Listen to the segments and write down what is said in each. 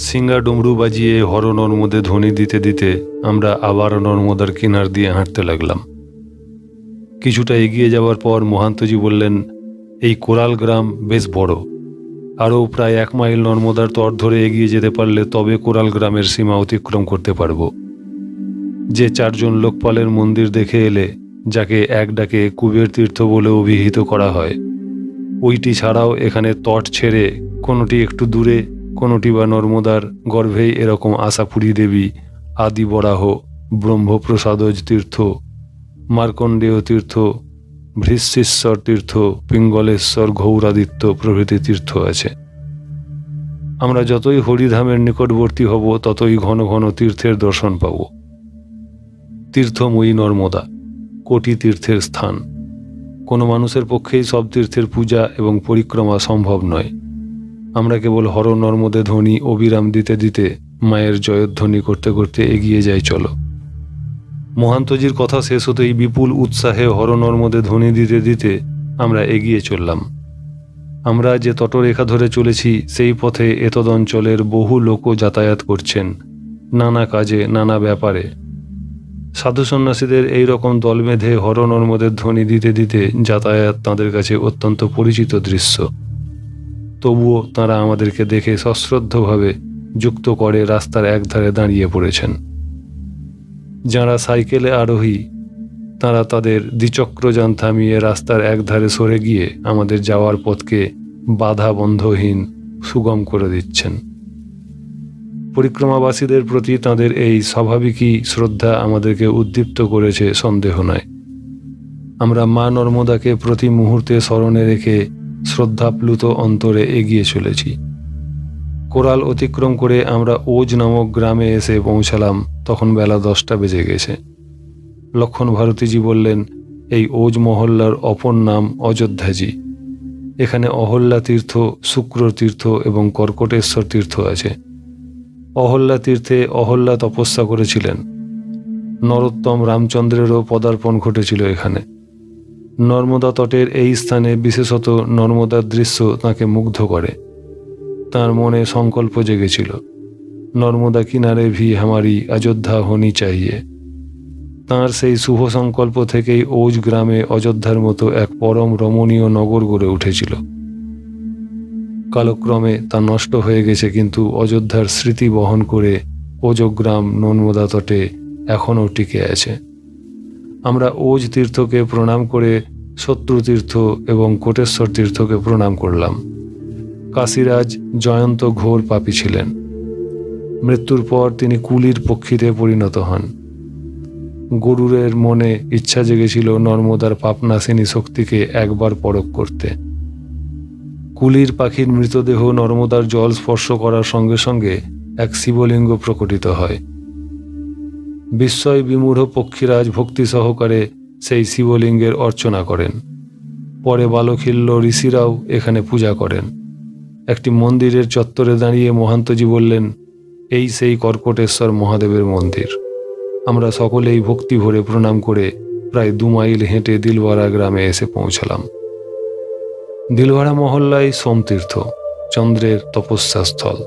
সিঙ্গা ডুমরু বাজিয়ে হরনর মধ্যে ধ্বনি দিতে দিতে আমরা আবার নর্মদার কিনার দিয়ে হাঁটতে লাগলাম। কিছুটা এগিয়ে যাওয়ার পর মহান্তজি বললেন, এই কোরাল গ্রাম বেশ বড়, আরও প্রায় 1 মাইল নর্মদার তট ধরে এগিয়ে যেতে পারলে তবে কোরাল গ্রামের সীমা অতিক্রম করতে পারব। যে 4 জন লোকপালের মন্দির দেখে এলে, যাকে এক ডাকে কুবের তীর্থ বলে অভিহিত করা হয়, ওইটি ছাড়াও এখানে তট ছেড়ে কোনোটি একটু দূরে, কোনোটি বা নর্মদার গর্ভেই এরকম আশাপুরী দেবী, আদি বরাহ, ব্রহ্মপ্রসাদজ তীর্থ, মার্কণ্ডেয় তীর্থ, ভৃশ্চিশ্বর তীর্থ, পিঙ্গলেশ্বর, ঘৌরাদিত্য প্রভৃতি তীর্থ আছে। আমরা যতই হরিধামের নিকটবর্তী হব ততই ঘন ঘন তীর্থের দর্শন পাব। তীর্থময়ী নর্মদা কোটি তীর্থের স্থান। কোনো মানুষের পক্ষেই সব তীর্থের পূজা এবং পরিক্রমা সম্ভব নয়। আমরা কেবল হর নর্মদে ধ্বনি অবিরাম দিতে দিতে মায়ের জয়ধ্বনি করতে করতে এগিয়ে যাই। চলো। মহান্তজির কথা শেষ হতেই বিপুল উৎসাহে হর নর্মদে ধ্বনি দিতে দিতে আমরা এগিয়ে চললাম। আমরা যে তটরেখা ধরে চলেছি সেই পথে এতদ অঞ্চলের বহু লোকও যাতায়াত করছেন, নানা কাজে, নানা ব্যাপারে। সাধু সন্ন্যাসীদের এইরকম দল বেঁধে হর নর্মদের ধ্বনি দিতে দিতে যাতায়াত তাঁদের কাছে অত্যন্ত পরিচিত দৃশ্য। তবুও তাঁরা আমাদেরকে দেখে সশ্রদ্ধভাবে যুক্ত করে রাস্তার একধারে দাঁড়িয়ে পড়েছেন। যাঁরা সাইকেলে আরোহী তাঁরা তাদের দ্বিচক্রযান থামিয়ে রাস্তার একধারে সরে গিয়ে আমাদের যাওয়ার পথকে বাধা বন্ধহীন সুগম করে দিচ্ছেন। পরিক্রমাবাসীদের প্রতি তাঁদের এই স্বাভাবিকই শ্রদ্ধা আমাদেরকে উদ্দীপ্ত করেছে, সন্দেহ নয়। আমরা মা নর্মদাকে প্রতি মুহূর্তে স্মরণে রেখে শ্রদ্ধাপ্লুত অন্তরে এগিয়ে চলেছি। কোরাল অতিক্রম করে আমরা ওজ নামক গ্রামে এসে পৌঁছালাম। তখন বেলা 10টা বেজে গেছে। লক্ষণ ভারতীজি বললেন, এই ওজ মহল্লার অপর নাম অযোধ্যাজি। এখানে অহল্যা তীর্থ, শুক্র তীর্থ এবং কর্কটেশ্বর তীর্থ আছে। অহল্যা তীর্থে অহল্যা তপস্যা করেছিলেন। নরোত্তম রামচন্দ্রেরও পদার্পণ ঘটেছিল এখানে। নর্মদা তটের এই স্থানে বিশেষত নর্মদার দৃশ্য তাঁকে মুগ্ধ করে। তাঁর মনে সংকল্প জেগেছিল, নর্মদা কিনারে ভি হামারি অযোধ্যা হোনি চাহিয়ে। তাঁর সেই শুভ সংকল্প থেকেই ওজ গ্রামে অযোধ্যার মতো এক পরম রমণীয় নগর গড়ে উঠেছিল। কালক্রমে তা নষ্ট হয়ে গেছে, কিন্তু অযোধ্যার স্মৃতি বহন করে ওজগ্রাম নর্মদা তটে এখনও টিকে আছে। আমরা ওজ তীর্থকে প্রণাম করে শত্রু তীর্থ এবং কোটেশ্বর তীর্থকে প্রণাম করলাম। কাশীরাজ জয়ন্ত ঘোর পাপী ছিলেন। মৃত্যুর পর তিনি কুলির পক্ষীতে পরিণত হন। গরুরের মনে ইচ্ছা জেগেছিল নর্মদার পাপনাশিনী শক্তিকে একবার পরখ করতে। কুলির পাখির মৃতদেহ নর্মদার জল স্পর্শ করার সঙ্গে সঙ্গে এক শিবলিঙ্গ প্রকটিত হয়। বিস্ময় বিমূঢ় পক্ষীরাজ ভক্তি সহকারে সেই শিবলিঙ্গের অর্চনা করেন। পরে বালখিল্য ঋষিরাও এখানে পূজা করেন। একটি মন্দিরের চত্বরে দাঁড়িয়ে মহান্তজি বললেন, এই সেই কর্কটেশ্বর মহাদেবের মন্দির। আমরা সকলেই ভক্তি ভরে প্রণাম করে প্রায় 2 মাইল হেঁটে দিলওয়ারা গ্রামে এসে পৌঁছালাম। দিলওয়ারা মহল্লায় সোমতীর্থ, চন্দ্রের তপস্যাস্থল।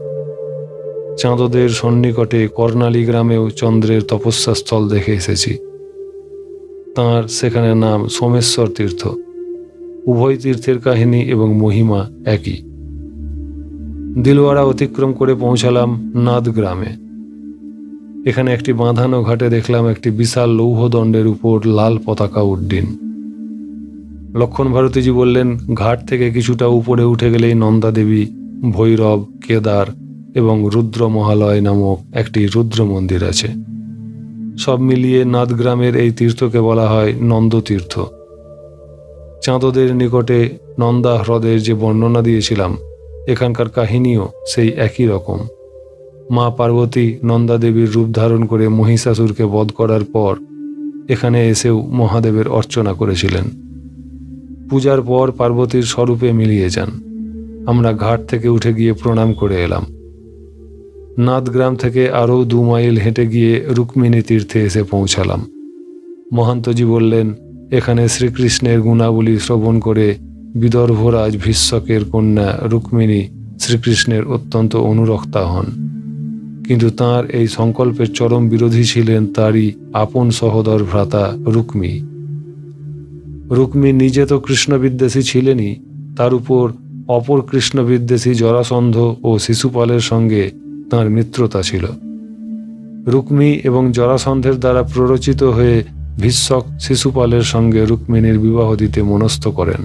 চাঁদদের সন্নিকটে কর্ণালী গ্রামেও চন্দ্রের তপস্যাস্থল দেখে এসেছি। তাঁর সেখানে নাম সোমেশ্বর তীর্থ। উভয় তীর্থের কাহিনী এবং মহিমা একই। দিলওয়ারা অতিক্রম করে পৌঁছালাম নাদ গ্রামে। এখানে একটি বাঁধানো ঘাটে দেখলাম একটি বিশাল লৌহদণ্ডের উপর লাল পতাকা উড্ডীন। লক্ষণ ভারতীজি বললেন, ঘাট থেকে কিছুটা উপরে উঠে গেলেই নন্দা দেবী, ভৈরব, কেদার এবং রুদ্র মহালয় নামক একটি রুদ্র মন্দির আছে। সব মিলিয়ে নাদ গ্রামের এই তীর্থকে বলা হয় নন্দতীর্থ। চাঁদদের নিকটে নন্দা হ্রদের যে বর্ণনা দিয়েছিলাম, এখানকার কাহিনীও সেই একই রকম। মা পার্বতী নন্দা দেবীর রূপ ধারণ করে মহিষাসুরকে বধ করার পর এখানে এসেও মহাদেবের অর্চনা করেছিলেন। পূজার পর পার্বতীর স্বরূপে মিলিয়ে যান। আমরা ঘাট থেকে উঠে গিয়ে প্রণাম করে এলাম। নাদ গ্রাম থেকে আরও 2 মাইল হেঁটে গিয়ে রুক্মিণী তীর্থে এসে পৌঁছালাম। মহান্তজি বললেন, এখানে শ্রীকৃষ্ণের গুণাবলী শ্রবণ করে বিদর্ভরাজ ভীষ্মকের কন্যা রুক্মিণী শ্রীকৃষ্ণের অত্যন্ত অনুরক্তা হন। কিন্তু তাঁর এই সংকল্পের চরম বিরোধী ছিলেন তারই আপন সহোদর ভ্রাতা রুক্মী। রুক্মী নিজে তো কৃষ্ণ বিদ্বেষী ছিলেনই, তার উপর অপর কৃষ্ণ বিদ্বেষী জরাসন্ধ ও শিশুপালের সঙ্গে তাঁর মিত্রতা ছিল। রুক্মী এবং জরাসন্ধের দ্বারা প্ররোচিত হয়ে ভীষ্মক শিশুপালের সঙ্গে রুক্মিণীর বিবাহ দিতে মনস্থ করেন।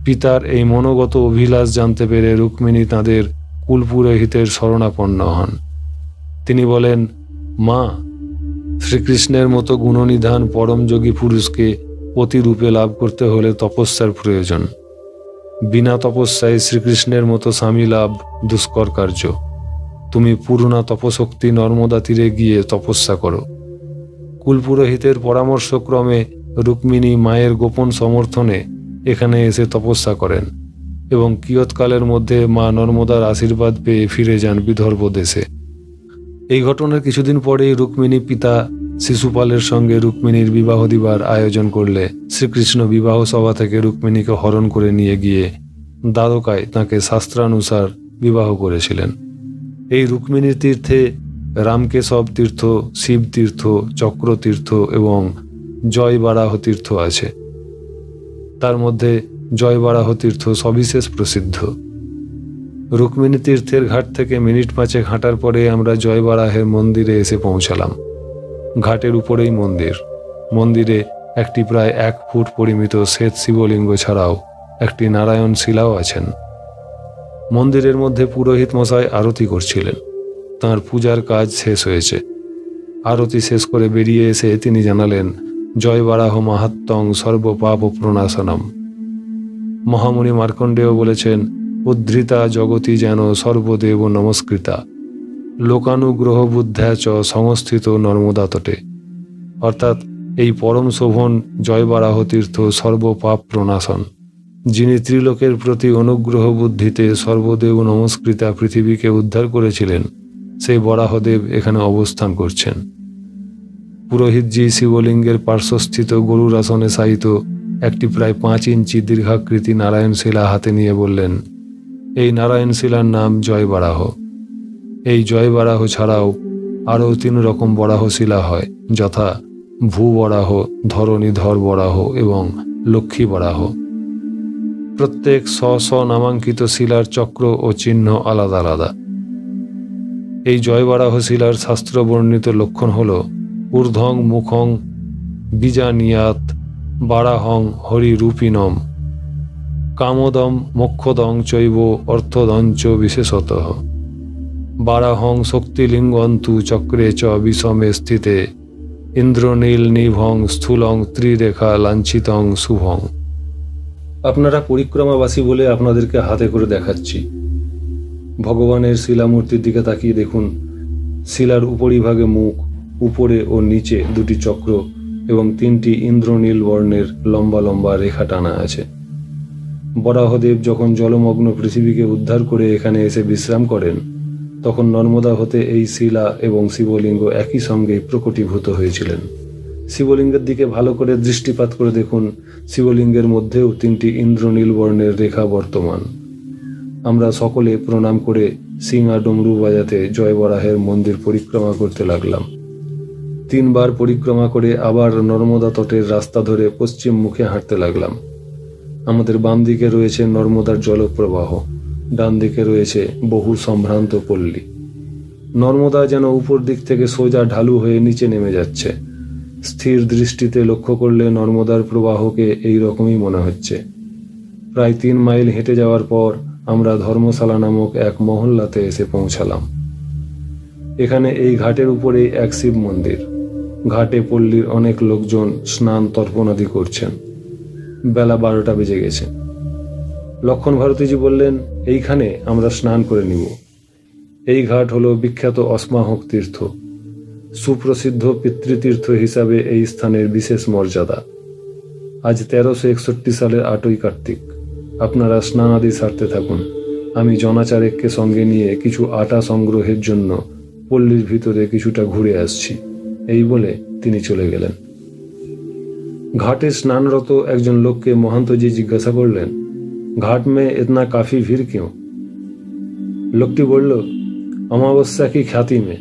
পিতার এই মনোগত অভিলাষ জানতে পেরে রুক্মিণী তাঁদের কুলপুরোহিতের শরণাপন্ন হন। তিনি বলেন, মা, শ্রীকৃষ্ণের মতো গুণনিধান পরমযোগী পুরুষকে পতিরূপে লাভ করতে হলে তপস্যার প্রয়োজন। বিনা তপস্যায় শ্রীকৃষ্ণের মতো স্বামী লাভ দুষ্কর কার্য। তুমি পূর্ণা তপশক্তি নর্মদা তীরে গিয়ে তপস্যা করো। কুলপুরোহিতের পরামর্শক্রমে রুক্মিণী মায়ের গোপন সমর্থনে এখানে এসে তপস্যা করেন এবং কিয়ৎকালের মধ্যে মা নর্মদার আশীর্বাদ পেয়ে ফিরে যান বিদর্ভ দেশে। এই ঘটনার কিছুদিন পরেই রুক্মিণী পিতা শিশুপালের সঙ্গে রুক্মিণীর বিবাহ দিবার আয়োজন করলে শ্রীকৃষ্ণ বিবাহ সভা থেকে রুক্মিণীকে হরণ করে নিয়ে গিয়ে দ্বারকায় তাঁকে শাস্ত্রানুসার বিবাহ করেছিলেন। এই রুক্মিণীর তীর্থে রামকেশব তীর্থ, শিব তীর্থ, চক্র তীর্থ এবং জয়বারাহ তীর্থ আছে। তার মধ্যে জয়বারাহ তীর্থ সবিশেষ প্রসিদ্ধ। রুক্মিণী তীর্থের ঘাট থেকে মিনিট 5 হাঁটার পরে আমরা জয়বারাহের মন্দিরে এসে পৌঁছালাম। ঘাটের উপরেই মন্দির। মন্দিরে একটি প্রায় 1 ফুট পরিমিত শ্বেত শিবলিঙ্গ ছাড়াও একটি নারায়ণ শিলাও আছেন। মন্দিরের মধ্যে পুরোহিত মশাই আরতি করছিলেন। তাঁর পূজার কাজ শেষ হয়েছে। আরতি শেষ করে বেরিয়ে এসে তিনি জানালেন, জয়বারাহ মাহাত্ম্যং সর্বপাপ প্রণাশনম। মহামুনি মার্কণ্ডেয় বলেছেন, উদ্ধৃতা জগতি যেন সর্বদেব নমস্কৃতা, লোকানুগ্রহ বুদ্ধ্যা চ সংস্থিত নর্মদা তটে। অর্থাৎ এই পরম শোভন জয়বারাহ তীর্থ সর্বপাপ প্রণাশন। যিনি ত্রিলোকের প্রতি অনুগ্রহ বুদ্ধিতে সর্বদেব নমস্কৃতা পৃথিবীকে উদ্ধার করেছিলেন, সেই বরাহদেব এখানে অবস্থান করছেন। পুরোহিতজি শিবলিঙ্গের পার্শ্বস্থিত গরুর আসনে শায়িত একটি প্রায় 5 ইঞ্চি দীর্ঘাকৃতি নারায়ণ শিলা হাতে নিয়ে বললেন, এই নারায়ণ শিলার নাম জয়বারাহ। এই জয়বারাহ ছাড়াও আরও 3 রকম বরাহ শিলা হয়, যথা ভূবরাহ, ধরণীধর বরাহ এবং লক্ষ্মী বরাহ। প্রত্যেক স্ব নামাঙ্কিত শিলার চক্র ও চিহ্ন আলাদা আলাদা। এই জয়বারাহ শিলার শাস্ত্র বর্ণিত লক্ষণ হল ঊর্ধ্বং মুখং বীজানিয়াত বারাহং হরিরূপিণম কামদম মোক্ষদং চৈব অর্থদঞ্চ বিশেষতঃ বারাহং শক্তিলিঙ্গন্তু চক্রে চ বিষমে স্থিতে ইন্দ্রনীল নিভং স্থূলং ত্রিরেখা লাঞ্ছিতং শুভং। আপনারা পরিক্রমাবাসী বলে আপনাদেরকে হাতে করে দেখাচ্ছি। ভগবানের শিলামূর্তির দিকে তাকিয়ে দেখুন। শিলার উপরিভাগে মুখ, উপরে ও নিচে 2টি চক্র এবং 3টি ইন্দ্রনীল বর্ণের লম্বা লম্বা রেখা টানা আছে। বরাহদেব যখন জলমগ্ন পৃথিবীকে উদ্ধার করে এখানে এসে বিশ্রাম করেন, তখন নর্মদা হতে এই শিলা এবং শিবলিঙ্গ একই সঙ্গে প্রকটীভূত হয়েছিলেন। শিবলিঙ্গের দিকে ভালো করে দৃষ্টিপাত করে দেখুন, শিবলিঙ্গের মধ্যেও 3টি ইন্দ্রনীল বর্ণের রেখা বর্তমান। আমরা সকলে প্রণাম করে সিংহা ডমরু বাজাতে জয়বরাহের মন্দির পরিক্রমা করতে লাগলাম। 3 বার পরিক্রমা করে আবার নর্মদা তটের রাস্তা ধরে পশ্চিম মুখে হাঁটতে লাগলাম। আমাদের বাম দিকে রয়েছে নর্মদার জলপ্রবাহ, ডান দিকে রয়েছে বহু সম্ভ্রান্ত পল্লী। নর্মদা যেন উপর দিক থেকে সোজা ঢালু হয়ে নিচে নেমে যাচ্ছে। স্থির দৃষ্টিতে লক্ষ্য করলে নর্মদার প্রবাহকে এই রকমই মনে হচ্ছে। প্রায় 3 মাইল হেঁটে যাওয়ার পর আমরা ধর্মশালা নামক এক মহল্লাতে এসে পৌঁছালাম। এখানে এই ঘাটের উপরে এক শিব মন্দির। ঘাটে পল্লীর অনেক লোকজন স্নান তর্পণাদি করছেন। বেলা 12টা বেজে গেছে। লক্ষণ ভারতীজি বললেন, এইখানে আমরা স্নান করে নিব। এই ঘাট হলো বিখ্যাত অশ্মাহক তীর্থ। সুপ্রসিদ্ধ পিতৃতীর্থ হিসাবে এই স্থানের বিশেষ মর্যাদা। আজ 1361 সালের 8ই কার্তিক। আপনারা স্নানাদি সারতে থাকুন। আমি জনাচারেককে সঙ্গে নিয়ে কিছু আটা সংগ্রহের জন্য পল্লীর ভিতরে কিছুটা ঘুরে আসছি। এই বলে তিনি চলে গেলেন। ঘাটে স্নানরত একজন লোককে মহান্তজি জিজ্ঞাসা করলেন, ঘাট মে ইতনা কাফি ভিড় কিউ? লোকটি বলল, अमावस्या की ख्याति में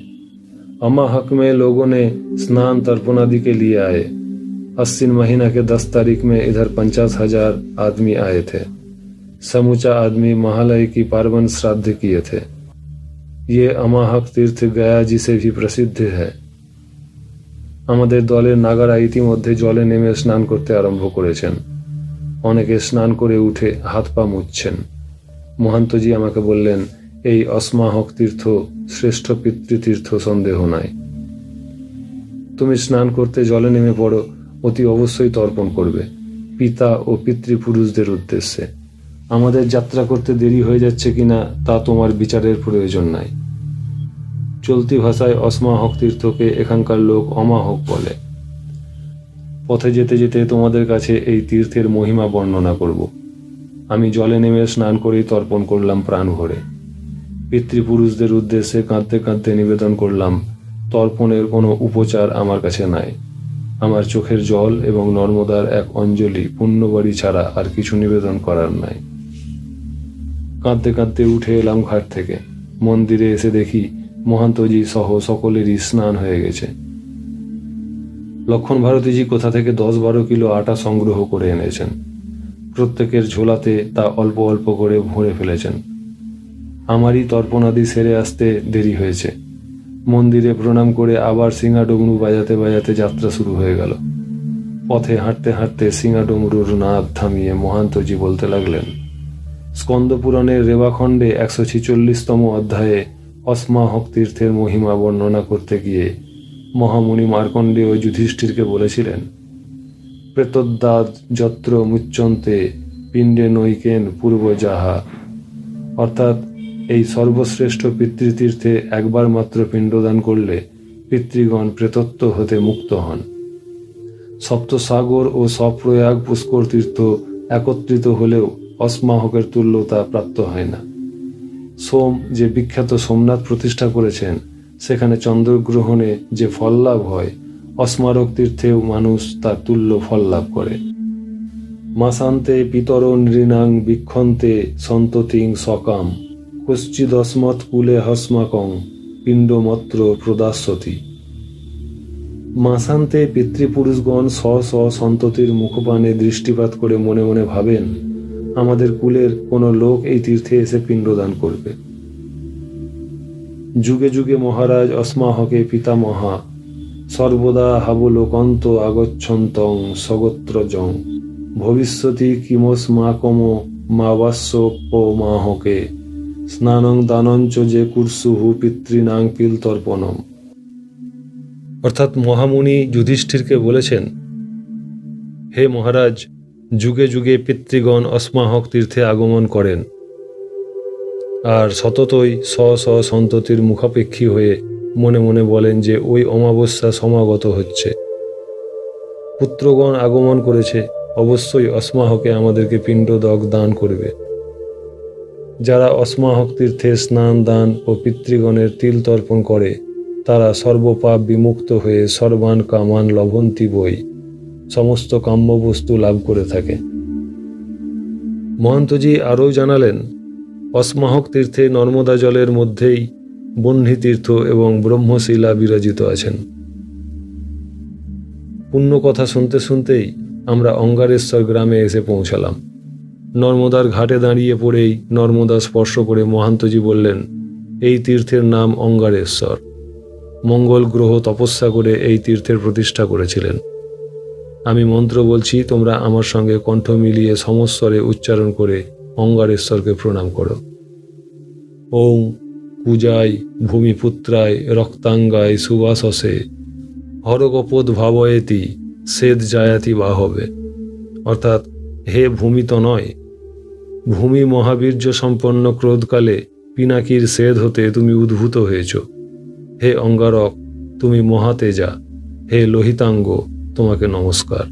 अमा हक में लोगों ने स्नान तर्पण आदि के लिए आए। अश्विन महीना के 10 तारीख में इधर 50,000 आदमी आए थे। समूचा आदमी महालय की पार्वन श्राद्ध किए थे। ये अमाहक तीर्थ गया जी से भी प्रसिद्ध है। আমাদের দলের নাগারা ইতিমধ্যে জলে নেমে স্নান করতে আরম্ভ করেছেন। অনেকে স্নান করে উঠে হাত পা মুছছেন। মহান্তজি আমাকে বললেন, এই অসমাহক তীর্থ শ্রেষ্ঠ পিতৃতীর্থ, সন্দেহ নাই। তুমি স্নান করতে জলে নেমে পড়ো, অতি অবশ্যই তর্পণ করবে পিতা ও পিতৃপুরুষদের উদ্দেশ্যে। আমাদের যাত্রা করতে দেরি হয়ে যাচ্ছে কিনা তা তোমার বিচারের প্রয়োজন নাই। চলতি ভাষায় অসমাহক তীর্থকে এখানকার লোক অমাহক বলে। পথে যেতে যেতে তোমাদের কাছে এই তীর্থের মহিমা বর্ণনা করব। আমি জলে নেমে স্নান করেই তর্পণ করলাম প্রাণ ভরে। পিতৃপুরুষদের উদ্দেশ্যে কাঁদতে কাঁদতে নিবেদন করলাম, তর্পণের কোনো উপচার আমার কাছে নাই। আমার চোখের জল এবং নর্মদার এক অঞ্জলি পুণ্যবাড়ি ছাড়া আর কিছু নিবেদন করার নাই। কাঁদতে কাঁদতে উঠে এলাম ঘাট থেকে। মন্দিরে এসে দেখি মহান্তজি সহ সকলেরই স্নান হয়ে গেছে। লক্ষণ ভারতীজি কোথা থেকে 10-12 কিলো আটা সংগ্রহ করে এনেছেন। প্রত্যেকের ঝোলাতে তা অল্প অল্প করে ভরে ফেলেছেন। আমারই তর্পণাদি সেরে আসতে দেরি হয়েছে। মন্দিরে প্রণাম করে আবার সিঙ্গাডমরু বাজাতে বাজাতে যাত্রা শুরু হয়ে গেল। পথে হাঁটতে হাঁটতে সিঙ্গাডমরুর নাদ থামিয়ে মহান্তজি বলতে লাগলেন, স্কন্দপুরাণের রেবাখণ্ডে 146তম অধ্যায়ে অসমাহক তীর্থের মহিমা বর্ণনা করতে গিয়ে মহামুনি মার্কণ্ডেয় যুধিষ্ঠিরকে বলেছিলেন, প্রেতোদ্দাদ যত্র মুচ্চন্তে পিণ্ডে নৈকেন পূর্ব যাহা, অর্থাৎ এই সর্বশ্রেষ্ঠ পিতৃতীর্থে একবার মাত্র পিণ্ডদান করলে পিতৃগণ প্রেতত্ব হতে মুক্ত হন। সপ্তসাগর ও সপ্রয়াগ পুষ্কর তীর্থ একত্রিত হলেও অসমাহকের তুল্যতা প্রাপ্ত হয় না। সোম যে বিখ্যাত সোমনাথ প্রতিষ্ঠা করেছেন, সেখানে চন্দ্রগ্রহণে যে ফল লাভ হয়, অস্মারক তীর্থেও মানুষ তার তুল্য ফল লাভ করে। মাসান্তে পিতর নৃণাং বিক্ষন্তে সন্ততিং সকাম কশ্চিদস্মৎ কুলে হস্মাকং পিণ্ডমত্র প্রদাস্যতি। মাসান্তে পিতৃপুরুষগণ স্ব স্ব সন্ততির মুখপানে দৃষ্টিপাত করে মনে মনে ভাবেন, আমাদের কুলের কোনো লোক এই তীর্থে এসে পিণ্ডদান করবে। যুগে যুগে মহারাজ অসমাহকে পিতামহা সর্বদা হাবলোকন্ত আগচ্ছন্তং স্বগোত্রজং ভবিষ্যতি কিমস্মাকম মাবাস্যোপমাহকে স্নানং দানঞ্চ যে কুর্সুহু পিতৃনাং পিলতর্পণম। অর্থাৎ মহামুনি যুধিষ্ঠিরকে বলেছেন, হে মহারাজ, যুগে যুগে পিতৃগণ অসমাহক তীর্থে আগমন করেন আর সততই স্ব স্ব সন্ততির মুখাপেক্ষী হয়ে মনে মনে বলেন যে ওই অমাবস্যা সমাগত হচ্ছে, পুত্রগণ আগমন করেছে, অবশ্যই অসমাহকে আমাদেরকে পিণ্ডদক দান করবে। যারা অসমাহক তীর্থে স্নান দান ও পিতৃগণের তিল তর্পণ করে তারা সর্বপাপ বিমুক্ত হয়ে সর্বান কামান লভন্তি বই সমস্ত কাম্য বস্তু লাভ করে থাকে। মহন্তজি আরও জানালেন, অসমাহক তীর্থে নর্মদা জলের মধ্যেই বহ্নি তীর্থ এবং ব্রহ্মশিলা বিরাজিত আছেন। পুণ্য কথা শুনতে শুনতেই আমরা অঙ্গারেশ্বর গ্রামে এসে পৌঁছালাম। নর্মদার ঘাটে দাঁড়িয়ে পড়েই নর্মদা স্পর্শ করে মহান্তজি বললেন, এই তীর্থের নাম অঙ্গারেশ্বর। মঙ্গল গ্রহ তপস্যা করে এই তীর্থের প্রতিষ্ঠা করেছিলেন। আমি মন্ত্র বলছি, তোমরা আমার সঙ্গে কণ্ঠ মিলিয়ে সমস্বরে উচ্চারণ করে অঙ্গারেশ্বরকে প্রণাম করো। ওং পূজায় ভূমিপুত্রায় রক্তাঙ্গায় সুবাসসে হরগপদ ভাবয়েতি সেদ জায়াতি বা হবে। অর্থাৎ, হে ভূমি তো নয়, ভূমি মহাবীর্য সম্পন্ন ক্রোধকালে পিনাকির সেদ হতে তুমি উদ্ভূত হয়েছ। হে অঙ্গারক, তুমি মহাতেজা। হে লোহিতাঙ্গ, তোমাকে নমস্কার।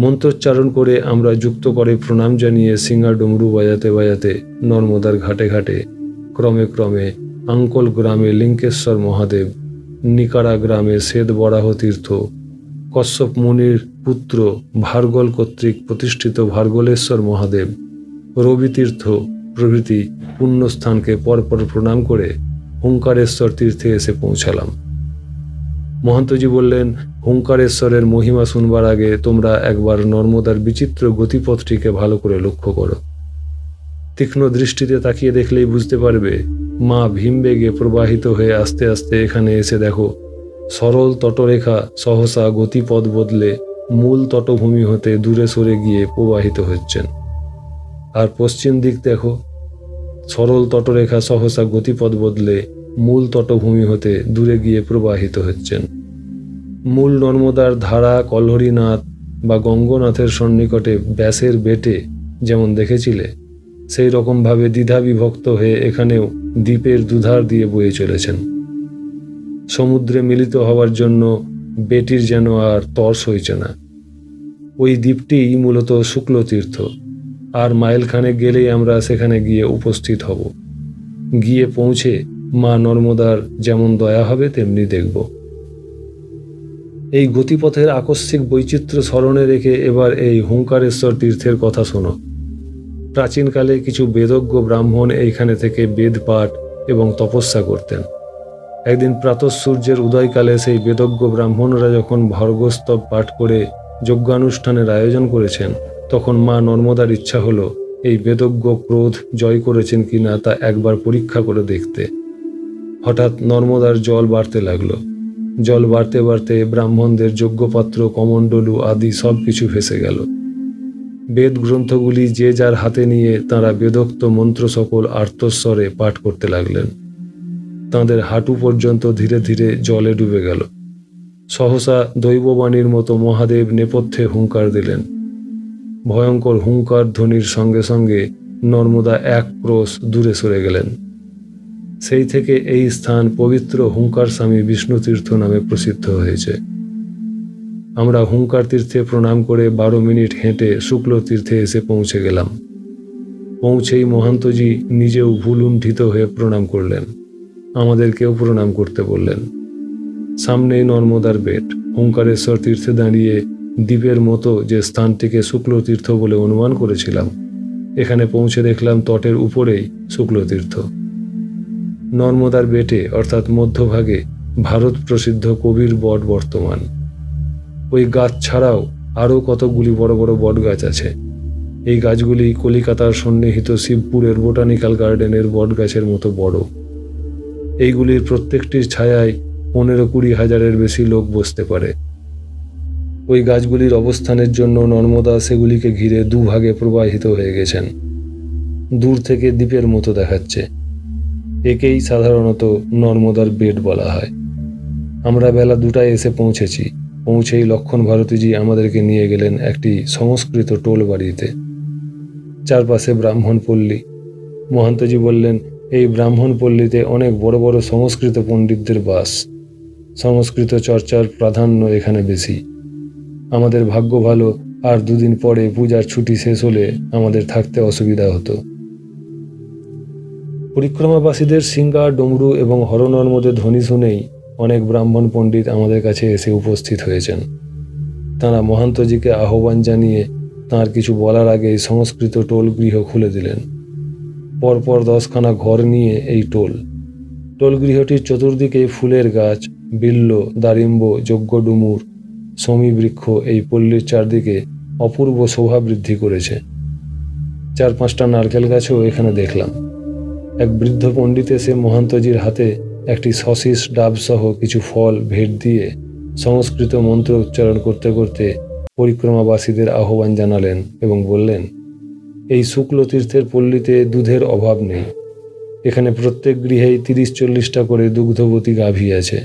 মন্ত্রোচ্চারণ করে আমরা যুক্ত করে প্রণাম জানিয়ে সিঙ্গা ডমরু বাজাতে বাজাতে নর্মদার ঘাটে ঘাটে ক্রমে ক্রমে আঙ্কল গ্রামে লিঙ্কেশ্বর মহাদেব, নিকারা গ্রামে শ্বেত বরাহ তীর্থ, কশ্যপ মুনির পুত্র ভার্গল কর্তৃক প্রতিষ্ঠিত ভার্গলেশ্বর মহাদেব, রবি তীর্থ প্রভৃতি পুণ্যস্থানকে পরপর প্রণাম করে হুঙ্কারেশ্বর তীর্থে এসে পৌঁছালাম। মহন্তজি বললেন, হুঙ্কারেশ্বরের মহিমা শুনবার আগে তোমরা একবার নর্মদার বিচিত্র গতিপথটিকে ভালো করে লক্ষ্য করো। তীক্ষ্ণ দৃষ্টিতে তাকিয়ে দেখলেই বুঝতে পারবে মা ভীমবেগে প্রবাহিত হয়ে আস্তে আস্তে এখানে এসে দেখো সরল তটরেখা সহসা গতিপথ বদলে মূল তটভূমি হতে দূরে সরে গিয়ে প্রবাহিত হচ্ছেন। আর পশ্চিম দিক দেখো, সরল তটরেখা সহসা গতিপথ বদলে মূল তটভূমি হতে দূরে গিয়ে প্রবাহিত হচ্ছেন। মূল নর্মদার ধারা কল্হরীনাথ বা গঙ্গনাথের সন্নিকটে ব্যাসের বেটে যেমন দেখেছিলে, সেই রকমভাবে দ্বিধা বিভক্ত হয়ে এখানেও দ্বীপের দুধার দিয়ে বয়ে চলেছেন। সমুদ্রে মিলিত হওয়ার জন্য বেটির যেন আর তর সইছে না। ওই দ্বীপটিই মূলত শুক্লতীর্থ। আর মাইলখানেক গেলেই আমরা সেখানে গিয়ে উপস্থিত হব। গিয়ে পৌঁছে মা নর্মদার যেমন দয়া হবে তেমনি দেখব। এই গতিপথের আকস্মিক বৈচিত্র্য স্মরণে রেখে এবার এই হুঙ্কারেশ্বর তীর্থের কথা শোনো। প্রাচীনকালে কিছু বেদজ্ঞ ব্রাহ্মণ এইখানে থেকে বেদ পাঠ এবং তপস্যা করতেন। একদিন প্রাতঃসূর্যের উদয়কালে সেই বেদজ্ঞ ব্রাহ্মণরা যখন ভর্গস্তব পাঠ করে যজ্ঞানুষ্ঠানের আয়োজন করেছেন, তখন মা নর্মদার ইচ্ছা হলো এই বেদজ্ঞ ক্রোধ জয় করেছেন কিনা তা একবার পরীক্ষা করে দেখতে। হঠাৎ নর্মদার জল বাড়তে লাগলো। জল বাড়তে বাড়তে ব্রাহ্মণদের যজ্ঞপাত্র, কমণ্ডলু আদি সব কিছু ভেসে গেল। বেদ গ্রন্থগুলি যে যার হাতে নিয়ে তাঁরা বেদোক্ত মন্ত্র সকল আর্তস্বরে পাঠ করতে লাগলেন। তাঁদের হাঁটু পর্যন্ত ধীরে ধীরে জলে ডুবে গেল। সহসা দৈববাণীর মতো মহাদেব নেপথ্যে হুঙ্কার দিলেন। ভয়ঙ্কর হুঙ্কার ধ্বনির সঙ্গে সঙ্গে নর্মদা এক ক্রোশ দূরে সরে গেলেন। সেই থেকে এই স্থান পবিত্র হুঙ্কার স্বামী বিষ্ণু তীর্থ নামে প্রসিদ্ধ হয়েছে। আমরা হুঙ্কার তীর্থে প্রণাম করে 12 মিনিট হেঁটে শুক্ল তীর্থে এসে পৌঁছে গেলাম। পৌঁছেই মহান্তজি নিজেও ভুলুণ্ঠিত হয়ে প্রণাম করলেন। আমাদেরকেও প্রণাম করতে বললেন। সামনেই নর্মদার বেট। হুঙ্কারেশ্বর তীর্থে দাঁড়িয়ে দ্বীপের মতো যে স্থানটিকে শুক্ল তীর্থ বলে অনুমান করেছিলাম, এখানে পৌঁছে দেখলাম তটের উপরেই শুক্ল তীর্থ। নর্মদার বেটে অর্থাৎ মধ্যভাগে ভারত প্রসিদ্ধ কবির বট বর্তমান। ওই গাছ ছাড়াও আরও কতকগুলি বড় বড় বট গাছ আছে। এই গাছগুলি কলিকাতার সন্নিহিত শিবপুরের বোটানিক্যাল গার্ডেনের বট গাছের মতো বড়। এইগুলির প্রত্যেকটির ছায়ায় 15-20 হাজারের বেশি লোক বসতে পারে। ওই গাছগুলির অবস্থানের জন্য নর্মদা সেগুলিকে ঘিরে দুভাগে প্রবাহিত হয়ে গেছেন। দূর থেকে দ্বীপের মতো দেখাচ্ছে। একেই সাধারণত নর্মদার বেট বলা হয়। আমরা বেলা 2টায় এসে পৌঁছেছি। পৌঁছেই লক্ষণ ভারতীজি আমাদেরকে নিয়ে গেলেন একটি সংস্কৃত টোল বাড়িতে। চারপাশে ব্রাহ্মণ পল্লী। মহান্তজি বললেন, এই ব্রাহ্মণ পল্লীতে অনেক বড় বড় সংস্কৃত পণ্ডিতদের বাস। সংস্কৃত চর্চার প্রাধান্য এখানে বেশি। আমাদের ভাগ্য ভালো, আর 2 দিন পরে পূজার ছুটি শেষ হলে আমাদের থাকতে অসুবিধা হতো। পরিক্রমাবাসীদের সিঙ্গা, ডমরু এবং হরনর্মদে ধ্বনি শুনেই অনেক ব্রাহ্মণ পণ্ডিত আমাদের কাছে এসে উপস্থিত হয়েছেন। তাঁরা মহান্তজিকে আহ্বান জানিয়ে তাঁর কিছু বলার আগেই সংস্কৃত টোল গৃহ খুলে দিলেন। পরপর 10খানা ঘর নিয়ে এই টোল। টোলগৃহটির চতুর্দিকে ফুলের গাছ, বিল্ল, দারিম্ব, যজ্ঞডুমুর, শমী বৃক্ষ এই পল্লীর চারদিকে অপূর্ব শোভা বৃদ্ধি করেছে। 4-5টা নারকেল গাছও এখানে দেখলাম। এক বৃদ্ধ পণ্ডিত এসে মহান্তজির হাতে একটি শশিস ডাবসহ কিছু ফল ভেট দিয়ে সংস্কৃত মন্ত্র উচ্চারণ করতে করতে পরিক্রমাবাসীদের আহ্বান জানালেন এবং বললেন, এই শুক্ল তীর্থের পল্লীতে দুধের অভাব নেই। এখানে প্রত্যেক গৃহেই 30-40টা করে দুগ্ধবতী গাভী আছে।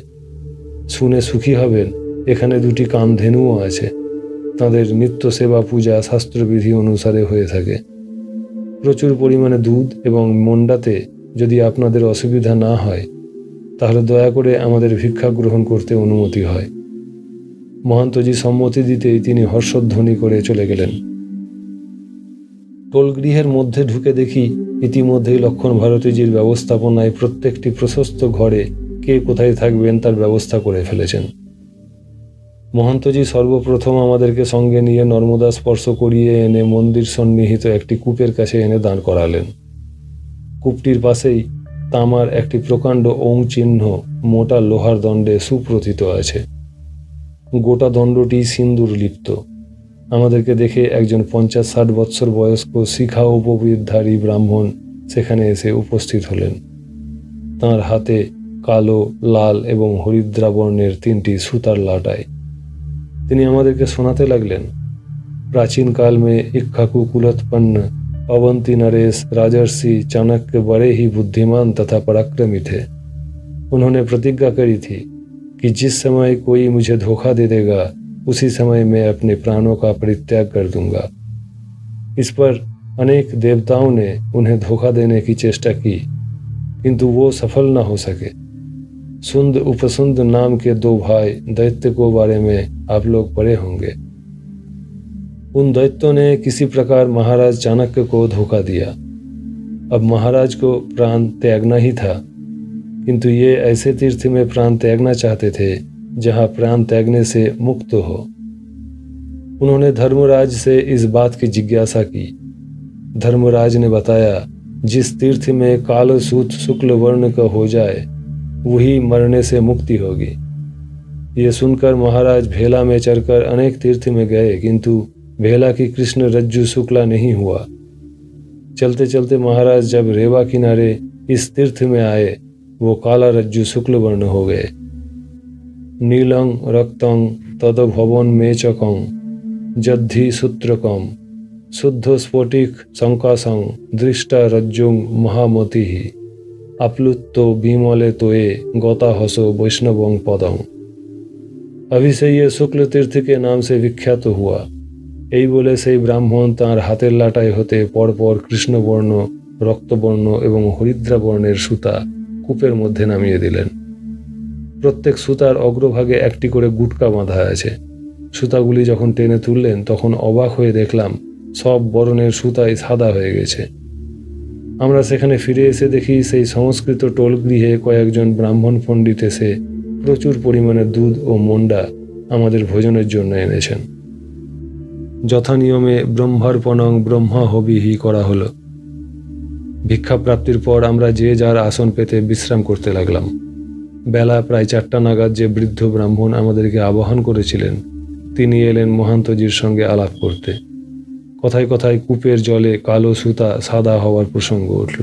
শুনে সুখী হবেন, এখানে 2টি কামধেনুও আছে। তাদের নিত্য সেবা পূজা শাস্ত্রবিধি অনুসারে হয়ে থাকে। প্রচুর পরিমাণে দুধ এবং মন্ডাতে যদি আপনাদের অসুবিধা না হয়, তাহলে দয়া করে আমাদের ভিক্ষা গ্রহণ করতে অনুমতি হয়। মহান্তজি সম্মতি দিতেই তিনি হর্ষধ্বনি করে চলে গেলেন। টোলগৃহের মধ্যে ঢুকে দেখি ইতিমধ্যেই লক্ষণ ভারতীজির ব্যবস্থাপনায় প্রত্যেকটি প্রশস্ত ঘরে কে কোথায় থাকবেন তার ব্যবস্থা করে ফেলেছেন। মহান্তজি সর্বপ্রথম আমাদেরকে সঙ্গে নিয়ে নর্মদা স্পর্শ করিয়ে এনে মন্দির সন্নিহিত একটি কূপের কাছে এনে দাঁড় করালেন। কূপটির পাশেই তামার একটি প্রকাণ্ড ওং চিহ্ন মোটা লোহার দণ্ডে সুপ্রথিত আছে। গোটা দণ্ডটি সিন্দুর লিপ্ত। আমাদেরকে দেখে একজন 50-60 বৎসর বয়স্ক শিখা উপবিধারী ব্রাহ্মণ সেখানে এসে উপস্থিত হলেন। তাঁর হাতে কালো, লাল এবং হরিদ্রা বর্ণের 3টি সুতার লাটাই। তিনি আমাদেরকে শোনাতে लगलेन, प्राचीन काल में इक्ष्वाकु कुलोत्पन्न अवंती नरेश राजर्षि चाणक्य बड़े ही बुद्धिमान तथा पराक्रमी थे। उन्होंने प्रतिज्ञा करी थी कि जिस समय कोई मुझे धोखा दे देगा उसी समय मैं अपने प्राणों का परित्याग कर दूंगा। इस पर अनेक देवताओं ने उन्हें धोखा देने की चेष्टा की, किंतु वो सफल न हो सके। सुंद उपसुंद नाम के 2 भाई दैत्य को बारे में आप लोग पढ़े होंगे। उन दैत्यों ने किसी प्रकार महाराज चाणक्य को धोखा दिया। अब महाराज को प्राण त्यागना ही था, किंतु ये ऐसे तीर्थ में प्राण त्यागना चाहते थे जहाँ प्राण त्यागने से मुक्त हो। उन्होंने धर्मराज से इस बात की जिज्ञासा की। धर्मराज ने बताया, जिस तीर्थ में कालसूत शुक्ल वर्ण का हो जाए वही मरने से मुक्ति होगी। ये सुनकर महाराज भेला में चढ़कर अनेक तीर्थ में गए, किंतु भेला की कृष्ण रज्जु शुक्ला नहीं हुआ। चलते चलते महाराज जब रेवा किनारे इस तीर्थ में आए, वो काला रज्जु शुक्ल वर्ण हो गए। नीलं रक्तं तदभवन मेचकं जद्धि सूत्रकं शुद्ध स्फटिक संकासं दृष्टा रज्जुं महामतिः आप्लुत्तो विमले तोये गता हसो वैष्णवं पदं। अभी से ये शुक्ल तीर्थ के नाम से विख्यात हुआ। এই বলে সেই ব্রাহ্মণ তাঁর হাতের লাটাই হতে পরপর কৃষ্ণবর্ণ, রক্তবর্ণ এবং হরিদ্রা বর্ণের সুতা কূপের মধ্যে নামিয়ে দিলেন। প্রত্যেক সুতার অগ্রভাগে একটি করে গুটকা বাঁধা আছে। সুতাগুলি যখন টেনে তুললেন তখন অবাক হয়ে দেখলাম সব বরণের সুতাই সাদা হয়ে গেছে। আমরা সেখানে ফিরে এসে দেখি সেই সংস্কৃত টোলগৃহে কয়েকজন ব্রাহ্মণ পণ্ডিত এসে প্রচুর পরিমাণে দুধ ও মন্ডা আমাদের ভোজনের জন্য এনেছেন। যথানিয়মে ব্রহ্মার্পণং ব্রহ্মাহবিহি করা হলো। ভিক্ষা প্রাপ্তির পর আমরা যে যার আসন পেতে বিশ্রাম করতে লাগলাম। বেলা প্রায় 4টা নাগাদ যে বৃদ্ধ ব্রাহ্মণ আমাদেরকে আবাহন করেছিলেন তিনি এলেন মহান্তজির সঙ্গে আলাপ করতে। কথায় কথায় কূপের জলে কালো সুতা সাদা হওয়ার প্রসঙ্গ উঠল।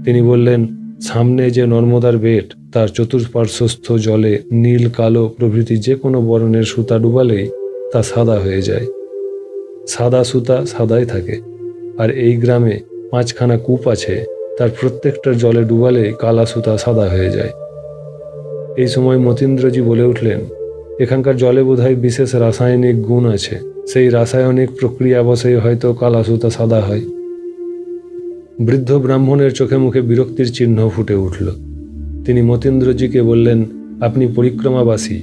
তিনি বললেন, সামনে যে নর্মদার বেট তার চতুষ্পার্শ্বস্থ জলে নীল, কালো প্রভৃতি যে কোনো বর্ণের সুতা ডুবালেই তা সাদা হয়ে যায়। সাদা সুতা সাদাই থাকে। আর এই গ্রামে 5খানা কূপ আছে, তার প্রত্যেকটার জলে ডুবালেই কালা সুতা সাদা হয়ে যায়। এই সময় মতীন্দ্রজি বলে উঠলেন, এখানকার জলে বোধহয় বিশেষ রাসায়নিক গুণ আছে, সেই রাসায়নিক প্রক্রিয়াবশেই হয়তো কালা সুতা সাদা হয়। বৃদ্ধ ব্রাহ্মণের চোখে মুখে বিরক্তির চিহ্ন ফুটে উঠল। তিনি মতীন্দ্রজিকে বললেন, আপনি পরিক্রমাবাসী,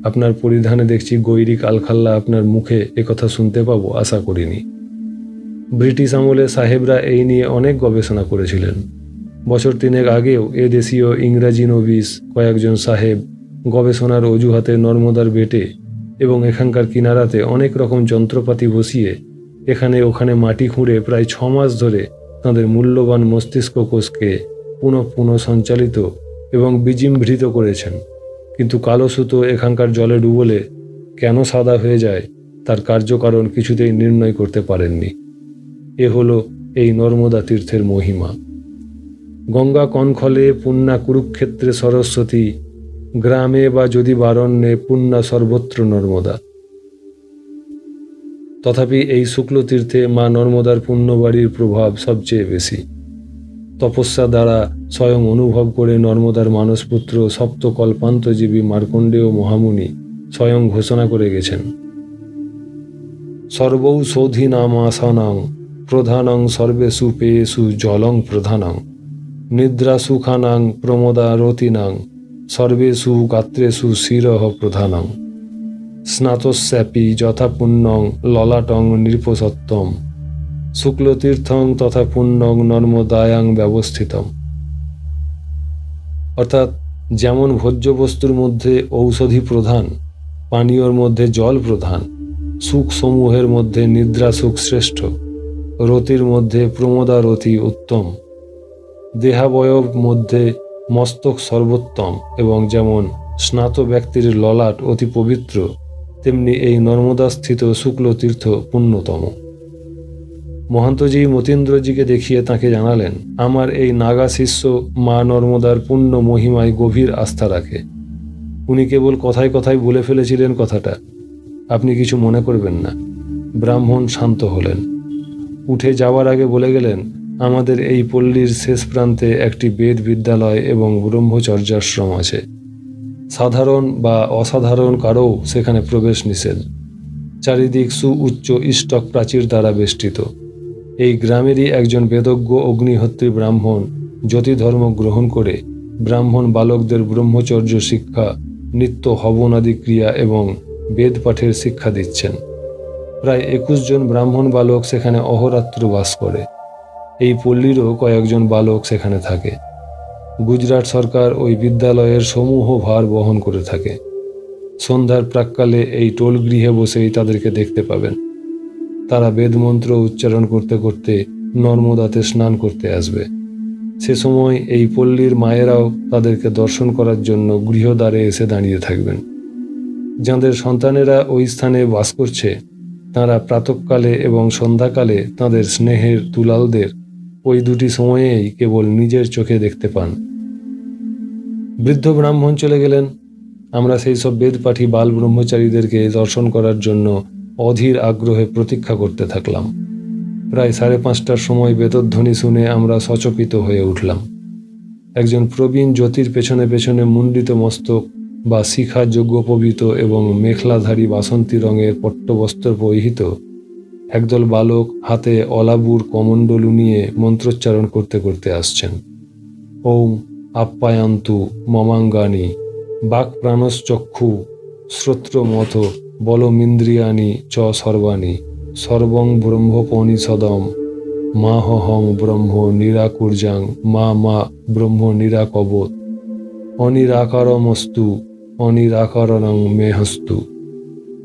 আপনার পরিধানে দেখছি গৈরিক আলখাল্লা, আপনার মুখে একথা শুনতে পাবো আশা করিনি। ব্রিটিশ আমলে সাহেবরা এই নিয়ে অনেক গবেষণা করেছিলেন। বছর 3 আগেও এ দেশীয় ইংরাজি নবিশ কয়েকজন সাহেব গবেষণার অজুহাতে নর্মদার বেটে এবং এখানকার কিনারাতে অনেক রকম যন্ত্রপাতি বসিয়ে এখানে ওখানে মাটি খুঁড়ে প্রায় 6 মাস ধরে তাঁদের মূল্যবান মস্তিষ্ক কোষকে পুনঃ সঞ্চালিত এবং বিজিম্ভৃত করেছেন। কিন্তু কালো সুতো এখানকার জলে ডুবলে কেন সাদা হয়ে যায় তার কার্যকারণ কিছুতেই নির্ণয় করতে পারেননি। এ হলো এই নর্মদা তীর্থের মহিমা। গঙ্গা কনখলে পুণ্যা কুরুক্ষেত্রে সরস্বতী, গ্রামে বা যদি বারণ্যে পুণ্যা সর্বত্র নর্মদা। তথাপি এই শুক্ল তীর্থে মা নর্মদার পুণ্যবাড়ির প্রভাব সবচেয়ে বেশি। তপস্যা দ্বারা স্বয়ং অনুভব করে নর্মদার মানসপুত্র সপ্তকল্পান্তজীবী মার্কণ্ডেয় মহামুনি স্বয়ং ঘোষণা করে গেছেন, সর্বৌষধি নামাসানাং প্রধানং সর্বেষু পেয়েষু জলং প্রধানং নিদ্রা সুখানাং প্রমোদারতিনাং সর্বেষু গাত্রেষু শিরঃ প্রধানং স্নাতস্যাপি যথা পুণ্যং ললাটং নৃপসত্তম শুক্লতীর্থং তথা পুণ্যং নর্মদায়াং ব্যবস্থিতম। অর্থাৎ যেমন ভোজ্য বস্তুর মধ্যে ঔষধি প্রধান, পানীয়র মধ্যে জল প্রধান, সুখ সমূহের মধ্যে নিদ্রা সুখ শ্রেষ্ঠ, রতির মধ্যে প্রমোদারতি উত্তম, দেহাবয়ব মধ্যে মস্তক সর্বোত্তম এবং যেমন স্নাত ব্যক্তির ললাট অতি পবিত্র, তেমনি এই নর্মদাস্থিত শুক্ল তীর্থ পুণ্যতম। মহান্তজি মতীন্দ্রজিকে দেখিয়ে তাকে জানালেন, আমার এই নাগা শিষ্য মা নর্মদার পুণ্য মহিমায় গভীর আস্থা রাখে। উনি কেবল কথায় কথায় বলে ফেলেছিলেন কথাটা, আপনি কিছু মনে করবেন না। ব্রাহ্মণ শান্ত হলেন। উঠে যাওয়ার আগে বলে গেলেন, আমাদের এই পল্লীর শেষ প্রান্তে একটি বেদ বিদ্যালয় এবং ব্রহ্মচর্যাশ্রম আছে। সাধারণ বা অসাধারণ কারও সেখানে প্রবেশ নিষেধ। চারিদিক সুউচ্চ ইষ্টক প্রাচীর দ্বারা বেষ্টিত। এই গ্রামেরই একজন বেদজ্ঞ অগ্নিহোত্রী ব্রাহ্মণ জ্যোতিধর্ম গ্রহণ করে ব্রাহ্মণ বালকদের ব্রহ্মচর্য শিক্ষা, নিত্য হবনাদি ক্রিয়া এবং বেদ পাঠের শিক্ষা দিচ্ছেন। প্রায় 21 জন ব্রাহ্মণ বালক সেখানে অহরাত্র বাস করে। এই পল্লীরও কয়েকজন বালক সেখানে থাকে। গুজরাট সরকার ওই বিদ্যালয়ের সমূহ ভার বহন করে থাকে। সন্ধ্যার প্রাক্কালে এই টোল গৃহে বসেই তাদেরকে দেখতে পাবেন। তারা বেদমন্ত্র উচ্চারণ করতে করতে নর্মদাতে স্নান করতে আসবে। সে সময় এই পল্লীর মায়েরাও তাদেরকে দর্শন করার জন্য গৃহদ্বারে এসে দাঁড়িয়ে থাকবেন। যাদের সন্তানেরা ওই স্থানে বাস করছে, তাঁরা প্রাতঃকালে এবং সন্ধ্যাকালে তাঁদের স্নেহের দুলালদের ওই দুটি সময়েই কেবল নিজের চোখে দেখতে পান। বৃদ্ধ ব্রাহ্মণ চলে গেলেন। আমরা সেই সব বেদপাঠী বাল ব্রহ্মচারীদেরকে দর্শন করার জন্য অধীর আগ্রহে প্রতীক্ষা করতে থাকলাম। প্রায় 5:30টার সময় বেদধ্বনি শুনে আমরা সচকিত হয়ে উঠলাম। একজন প্রবীণ জ্যোতির পেছনে পেছনে মুণ্ডিত মস্তক বা শিখা যজ্ঞোপবীত এবং মেখলাধারী বাসন্তী রঙের পট্টবস্ত্র পরিহিত একদল বালক হাতে অলাবুর কমণ্ডলু নিয়ে মন্ত্রোচ্চারণ করতে করতে আসছেন। ওম আপ্যায়ন্তু মমাঙ্গানি বাক প্রাণশ্চক্ষু শ্রোত্রমথ বলমিন্দ্রিয়ানি চ সর্বাণি সর্বং ব্রহ্মোপনিষদম মাহহং ব্রহ্ম নিরাকুর্যাং মা মা ব্রহ্ম নিরাকবৎ অনিরাকারমস্তু অনিরাকারণং মেহস্তু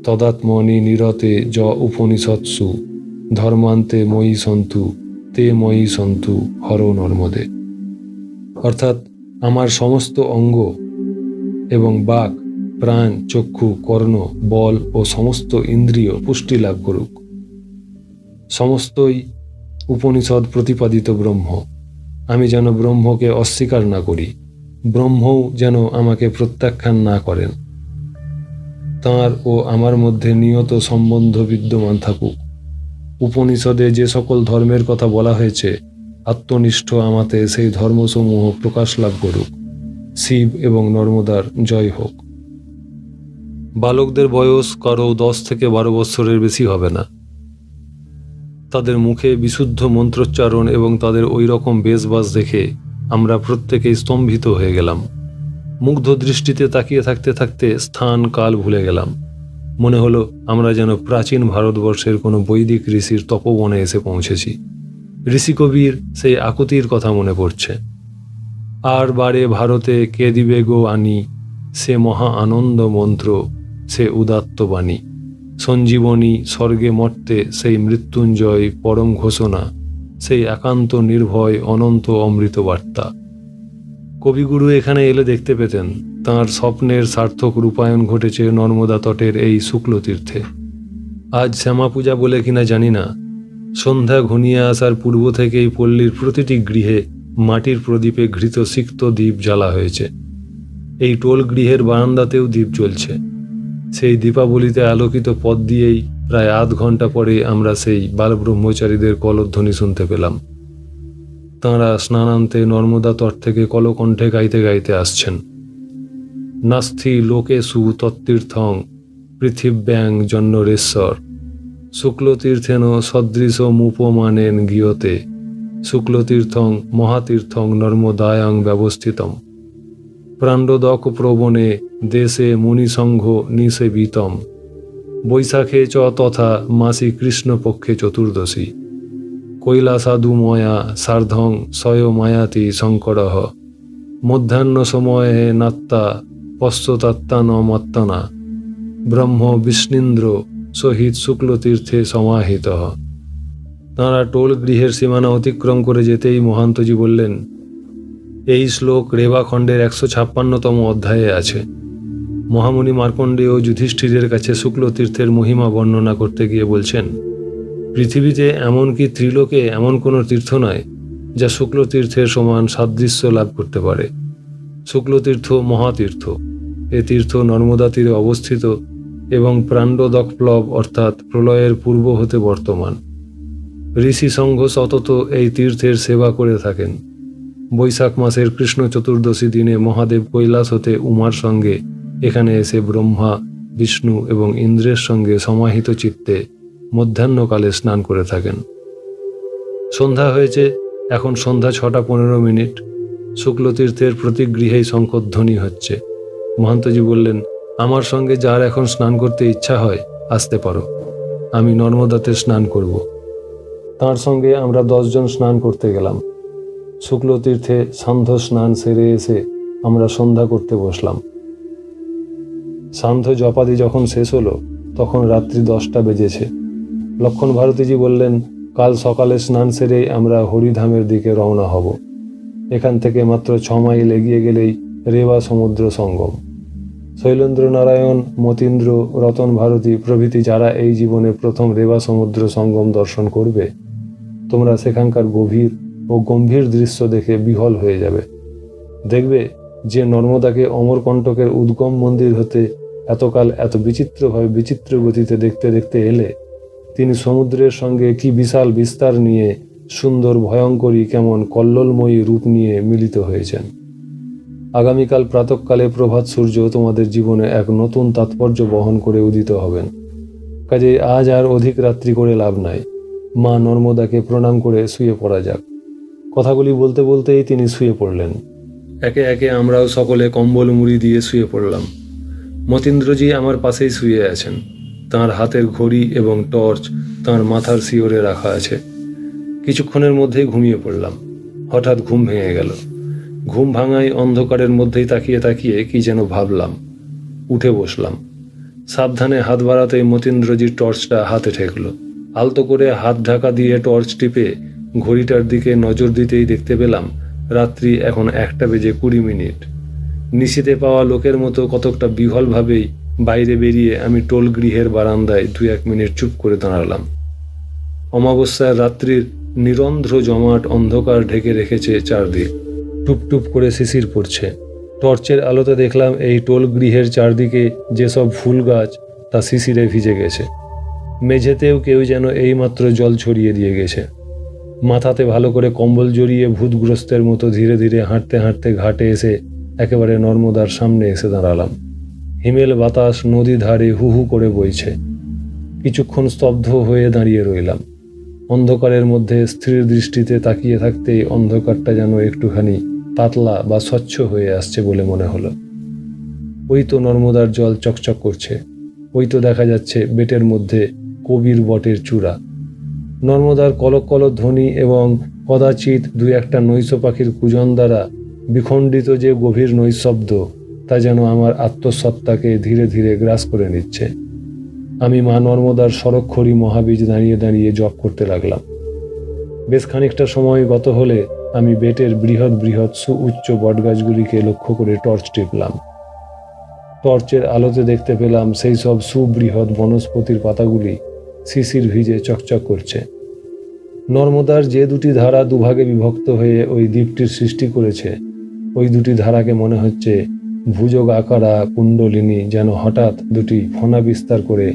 তদাত্মনি নিরতে য উপনিষৎসু ধর্মান্তে ময়ী সন্তু তে ময়ী সন্তু হর নর্মদে। অর্থাৎ আমার সমস্ত অঙ্গ এবং বাক, প্রাণ, চক্ষু, কর্ণ, বল ও সমস্ত ইন্দ্রিয় পুষ্টি লাভ করুক। সমস্তই উপনিষদ প্রতিপাদিত ব্রহ্ম। আমি যেন ব্রহ্মকে অস্বীকার না করি, ব্রহ্মও যেন আমাকে প্রত্যাখ্যান না করেন। তাঁর ও আমার মধ্যে নিয়ত সম্বন্ধ বিদ্যমান থাকুক। উপনিষদে যে সকল ধর্মের কথা বলা হয়েছে, আত্মনিষ্ঠ আমাতে সেই ধর্মসমূহ প্রকাশ লাভ করুক। শিব এবং নর্মদার জয় হোক। বালকদের বয়স কারো 10 থেকে 12 বৎসরের বেশি হবে না। তাদের মুখে বিশুদ্ধ মন্ত্রোচ্চারণ এবং তাদের ওই রকম বেশবাস দেখে আমরা প্রত্যেকেই স্তম্ভিত হয়ে গেলাম। মুগ্ধ দৃষ্টিতে তাকিয়ে থাকতে থাকতে স্থান কাল ভুলে গেলাম। মনে হলো আমরা যেন প্রাচীন ভারতবর্ষের কোনো বৈদিক ঋষির তপবনে এসে পৌঁছেছি। ঋষিকবির সেই আকুতির কথা মনে পড়ছে। আর বারে ভারতে কে দিবে গো আনি, সে মহা আনন্দ মন্ত্র, সে উদাত্ত বাণী, সঞ্জীবনী স্বর্গে মর্তে সেই মৃত্যুঞ্জয় পরম ঘোষণা, সেই একান্ত নির্ভয় অনন্ত অমৃত বার্তা। কবিগুরু এখানে এলে দেখতে পেতেন তাঁর স্বপ্নের সার্থক রূপায়ণ ঘটেছে নর্মদা তটের এই শুক্ল তীর্থে। আজ শ্যামা পূজা বলে কিনা জানি না, সন্ধ্যা ঘনিয়ে আসার পূর্ব থেকেই পল্লীর প্রতিটি গৃহে মাটির প্রদীপে ঘৃত সিক্ত দ্বীপ জ্বালা হয়েছে। এই টোল গৃহের বারান্দাতেও দ্বীপ জ্বলছে। সেই দীপাবলিতে আলোকিত পথ দিয়েই প্রায় আধ ঘন্টা পরে আমরা সেই বালব্রহ্মচারীদের কলধ্বনি শুনতে পেলাম। তাঁরা স্নানান্তে নর্মদা তট থেকে কলকণ্ঠে গাইতে গাইতে আসছেন। নাস্থি লোকেষু তত্তীর্থং পৃথিব্যাং জন্নরেশ্বর শুক্লতীর্থেন সদৃশমুপমানেন গীয়তে শুক্লতীর্থং মহাতীর্থং নর্মদায়াং ব্যবস্থিতম প্রাণ্ডদক প্রবণে দেশে মুনিসংঘ নিষেবিতম বৈশাখে চ তথা মাসি কৃষ্ণপক্ষে চতুর্দশী কৈলাসাদুময়া সার্ধং স্বয়মায়াতি শঙ্করঃ মধ্যাহ্ন সময়ে নাত্তা পশ্চতাত্তানমত্তনা ব্রহ্ম বিষ্ণীন্দ্র সহিত শুক্লতীর্থে সমাহিতঃ। তাঁরা টোল গৃহের সীমানা অতিক্রম করে যেতেই মহান্তজি বললেন, এই শ্লোক রেবাখণ্ডের 156তম অধ্যায়ে আছে। মহামুনি মার্কণ্ডেয় যুধিষ্ঠিরের কাছে শুক্লতীর্থের মহিমা বর্ণনা করতে গিয়ে বলছেন, পৃথিবীতে এমনকি ত্রিলোকে এমন কোনো তীর্থ নয় যা শুক্লতীর্থের সমান সাদৃশ্য লাভ করতে পারে। শুক্লতীর্থ মহাতীর্থ। এ তীর্থ নর্মদা তীরে অবস্থিত এবং প্রাণ্ডদক প্লব অর্থাৎ প্রলয়ের পূর্ব হতে বর্তমান। ঋষি সংঘ সতত এই তীর্থের সেবা করে থাকেন। বৈশাখ মাসের কৃষ্ণ চতুর্দশী দিনে মহাদেব কৈলাস হতে উমার সঙ্গে এখানে এসে ব্রহ্মা, বিষ্ণু এবং ইন্দ্রের সঙ্গে সমাহিত চিত্তে মধ্যাহ্নকালে স্নান করে থাকেন। সন্ধ্যা হয়েছে, এখন সন্ধ্যা 6:15। শুক্লতীর্থের প্রতি গৃহেই শঙ্খধ্বনি হচ্ছে। মহান্তজি বললেন, আমার সঙ্গে যার এখন স্নান করতে ইচ্ছা হয় আসতে পারো, আমি নর্মদাতে স্নান করব। তাঁর সঙ্গে আমরা 10 জন স্নান করতে গেলাম। শুক্লতীর্থে সান্ধ্য স্নান সেরে এসে আমরা সন্ধ্যা করতে বসলাম। সান্ধ্য জপাদি যখন শেষ হলো তখন রাত্রি 10টা বেজেছে। লক্ষণ ভারতীজি বললেন, কাল সকালে স্নান সেরেই আমরা হরিধামের দিকে রওনা হব। এখান থেকে মাত্র 6 মাইল এগিয়ে গেলেই রেবা সমুদ্র সঙ্গম। শৈলেন্দ্র নারায়ণ, মতীন্দ্র, রতন ভারতী প্রভৃতি যারা এই জীবনে প্রথম রেবা সমুদ্র সঙ্গম দর্শন করবে, তোমরা সেখানকার গভীর ও গম্ভীর দৃশ্য দেখে বিহ্বল হয়ে যাবে। দেখবে যে নর্মদাকে অমরকণ্টকের উদ্গম মন্দির হতে এতকাল এত বিচিত্রভাবে বিচিত্র গতিতে দেখতে দেখতে এলে, তিনি সমুদ্রের সঙ্গে কি বিশাল বিস্তার নিয়ে সুন্দর ভয়ঙ্করী কেমন কল্লোলময়ী রূপ নিয়ে মিলিত হয়েছেন। আগামীকাল প্রাতঃকালে প্রভাত সূর্য তোমাদের জীবনে এক নতুন তাৎপর্য বহন করে উদিত হবেন। কাজেই আজ আর অধিক রাত্রি করে লাভ নাই। মা নর্মদাকে প্রণাম করে শুয়ে পড়া যাক। কথাগুলি বলতে বলতেই তিনি শুয়ে পড়লেন। একে একে আমরাও সকলে কম্বল মুড়ি দিয়ে শুয়ে পড়লাম। মতীন্দ্রজি আমার পাশেই শুয়ে আছেন। তাঁর হাতের ঘড়ি এবং টর্চ তাঁর মাথার শিওরে রাখা আছে। কিছুক্ষণের মধ্যেই ঘুমিয়ে পড়লাম। হঠাৎ ঘুম ভেঙে গেল। ঘুম ভাঙায় অন্ধকারের মধ্যেই তাকিয়ে তাকিয়ে কি যেন ভাবলাম। উঠে বসলাম। সাবধানে হাত বাড়াতেই মতীন্দ্রজির টর্চটা হাতে ঠেকল। আলতো করে হাত ঢাকা দিয়ে টর্চ টিপে ঘড়িটার দিকে নজর দিতেই দেখতে পেলাম রাত্রি এখন 1:20। নিশীতে পাওয়া লোকের মতো কতকটা বিহ্বলভাবেই বাইরে বেরিয়ে আমি টোল গৃহের বারান্দায় 2-1 মিনিট চুপ করে দাঁড়ালাম। অমাবস্যার রাত্রির নিরন্ধ্র জমাট অন্ধকার ঢেকে রেখেছে চারদিক। টুপটুপ করে শিশির পড়ছে। টর্চের আলোতে দেখলাম এই টোল গৃহের চারদিকে যেসব ফুল গাছ তা শিশিরে ভিজে গেছে। মেঝেতেও কেউ যেন এইমাত্র জল ছড়িয়ে দিয়ে গেছে। মাথাতে ভালো করে কম্বল জড়িয়ে ভূতগ্রস্তের মতো ধীরে ধীরে হাঁটতে হাঁটতে ঘাটে এসে একেবারে নর্মদার সামনে এসে দাঁড়ালাম। হিমেল বাতাস নদী ধারে হু হু করে বইছে। কিছুক্ষণ স্তব্ধ হয়ে দাঁড়িয়ে রইলাম। অন্ধকারের মধ্যে স্থির দৃষ্টিতে তাকিয়ে থাকতেই অন্ধকারটা যেন একটুখানি পাতলা বা স্বচ্ছ হয়ে আসছে বলে মনে হলো। ওই তো নর্মদার জল চকচক করছে। ওই তো দেখা যাচ্ছে বেটের মধ্যে কবির বটের চূড়া। নর্মদার কলক কলক ধ্বনি এবং কদাচিৎ 2-1টা নৈশ পাখির কুজন দ্বারা বিখণ্ডিত যে গভীর নৈশব্দ, তা যেন আমার আত্মসত্তাকে ধীরে ধীরে গ্রাস করে নিচ্ছে। আমি মা নর্মদার সরক্ষরী মহাবীজ দাঁড়িয়ে দাঁড়িয়ে জপ করতে লাগলাম। বেশ খানিকটা সময় গত হলে আমি বেটের বৃহৎ বৃহৎ সুউচ্চ বটগাছগুলিকে লক্ষ্য করে টর্চ টিপলাম। টর্চের আলোতে দেখতে পেলাম সেই সব সুবৃহৎ বনস্পতির পাতাগুলি শিশির ভিজে চকচক করছে। নর্মদার যে দুটি ধারা দুভাগে বিভক্ত হয়ে ওই দ্বীপটির সৃষ্টি করেছে, ওই দুটি ধারাকে মনে হচ্ছে ভুজগ আকারা কুণ্ডলিনী যেন হঠাৎ দুটি ফণা বিস্তার করে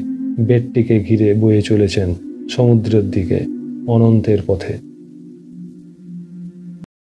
বেটটিকে ঘিরে বয়ে চলেছেন সমুদ্রের দিকে অনন্তের পথে।